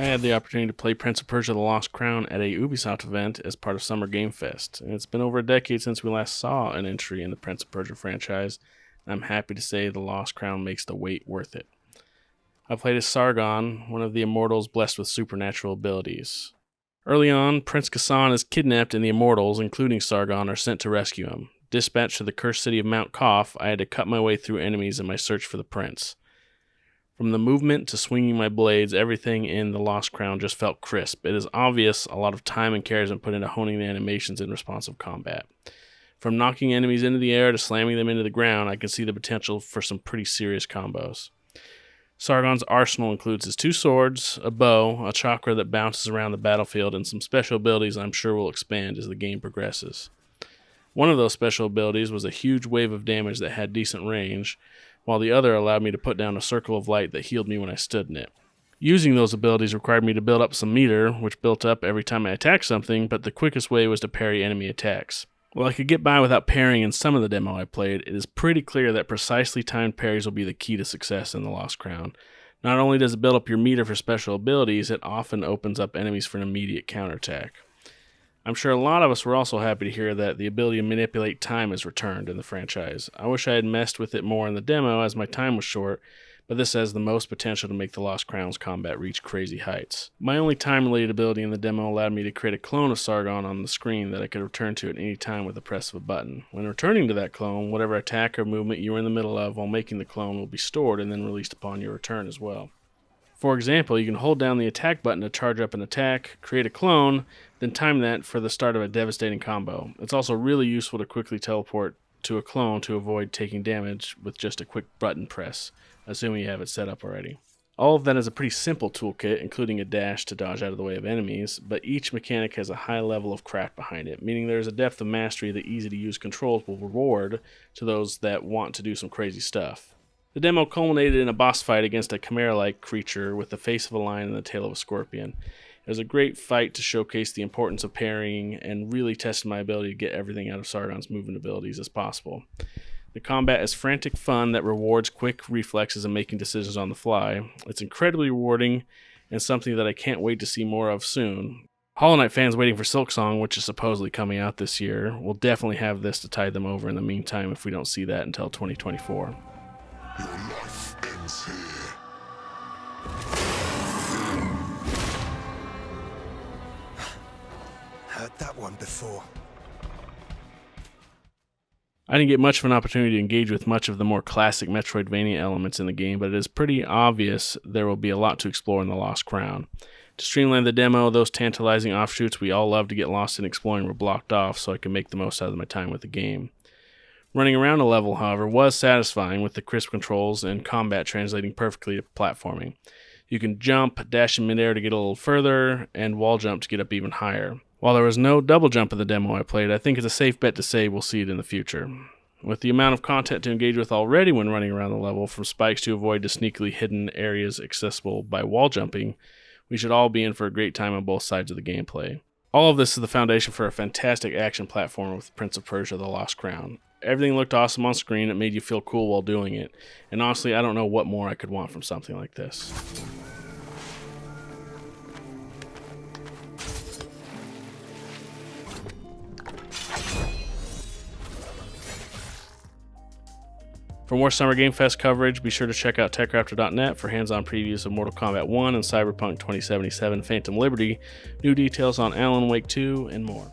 I had the opportunity to play Prince of Persia: The Lost Crown at a Ubisoft event as part of Summer Game Fest, and it's been over a decade since we last saw an entry in the Prince of Persia franchise, and I'm happy to say The Lost Crown makes the wait worth it. I played as Sargon, one of the immortals blessed with supernatural abilities. Early on, Prince Ghassan is kidnapped and the immortals, including Sargon, are sent to rescue him. Dispatched to the cursed city of Mount Koth, I had to cut my way through enemies in my search for the prince. From the movement to swinging my blades, everything in The Lost Crown just felt crisp. It is obvious a lot of time and care has been put into honing the animations in responsive combat. From knocking enemies into the air to slamming them into the ground, I can see the potential for some pretty serious combos. Sargon's arsenal includes his 2 swords, a bow, a chakra that bounces around the battlefield, and some special abilities I'm sure will expand as the game progresses. One of those special abilities was a huge wave of damage that had decent range, while the other allowed me to put down a circle of light that healed me when I stood in it. Using those abilities required me to build up some meter, which built up every time I attacked something, but the quickest way was to parry enemy attacks. While I could get by without parrying in some of the demo I played, it is pretty clear that precisely timed parries will be the key to success in The Lost Crown. Not only does it build up your meter for special abilities, it often opens up enemies for an immediate counterattack. I'm sure a lot of us were also happy to hear that the ability to manipulate time has returned in the franchise. I wish I had messed with it more in the demo as my time was short, but this has the most potential to make The Lost Crown's combat reach crazy heights. My only time-related ability in the demo allowed me to create a clone of Sargon on the screen that I could return to at any time with the press of a button. When returning to that clone, whatever attack or movement you were in the middle of while making the clone will be stored and then released upon your return as well. For example, you can hold down the attack button to charge up an attack, create a clone, then time that for the start of a devastating combo. It's also really useful to quickly teleport to a clone to avoid taking damage with just a quick button press, assuming you have it set up already. All of that is a pretty simple toolkit, including a dash to dodge out of the way of enemies, but each mechanic has a high level of craft behind it, meaning there is a depth of mastery that easy-to-use controls will reward to those that want to do some crazy stuff. The demo culminated in a boss fight against a chimera-like creature with the face of a lion and the tail of a scorpion. It was a great fight to showcase the importance of parrying and really tested my ability to get everything out of Sargon's movement abilities as possible. The combat is frantic fun that rewards quick reflexes and making decisions on the fly. It's incredibly rewarding and something that I can't wait to see more of soon. Hollow Knight fans waiting for Silksong, which is supposedly coming out this year, will definitely have this to tide them over in the meantime if we don't see that until 2024. Your life ends here. Heard that one before. I didn't get much of an opportunity to engage with much of the more classic Metroidvania elements in the game, but it is pretty obvious there will be a lot to explore in The Lost Crown. To streamline the demo, those tantalizing offshoots we all love to get lost in exploring were blocked off so I could make the most out of my time with the game. Running around a level, however, was satisfying with the crisp controls and combat translating perfectly to platforming. You can jump, dash in midair to get a little further, and wall jump to get up even higher. While there was no double jump in the demo I played, I think it's a safe bet to say we'll see it in the future. With the amount of content to engage with already when running around the level, from spikes to avoid the sneakily hidden areas accessible by wall jumping, we should all be in for a great time on both sides of the gameplay. All of this is the foundation for a fantastic action platform with Prince of Persia: The Lost Crown. Everything looked awesome on screen, it made you feel cool while doing it, and honestly, I don't know what more I could want from something like this. For more Summer Game Fest coverage, be sure to check out TechRaptor.net for hands-on previews of Mortal Kombat 1 and Cyberpunk 2077 Phantom Liberty, new details on Alan Wake 2, and more.